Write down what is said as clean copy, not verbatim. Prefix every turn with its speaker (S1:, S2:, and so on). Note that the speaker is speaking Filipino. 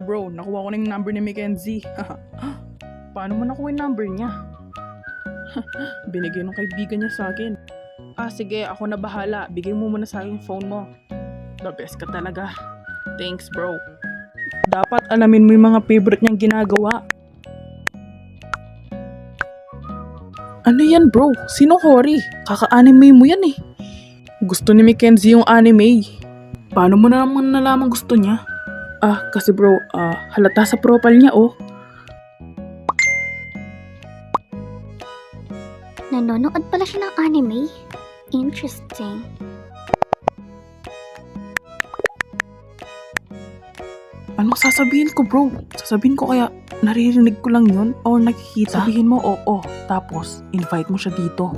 S1: Bro, nakuha ko na yung number ni Mackenzie. Paano mo nakuha yung number niya? Binigay ng kaibigan niya sa akin. Sige, ako na bahala. Bigay mo muna sa akin yung phone mo. The best ka talaga. Thanks, bro. Dapat alamin mo yung mga favorite niyang ginagawa. Ano yan, bro? Sino Cory? Kaka-anime mo yan eh. Gusto ni Mackenzie yung anime. Paano mo naman nalaman gusto niya? Kasi bro, halata sa profile niya oh.
S2: Nanonood pala siya ng anime? Interesting.
S1: Anong sasabihin ko bro? Sasabihin ko kaya naririnig ko lang yun o nakikita? Sabihin mo oo, tapos invite mo siya dito.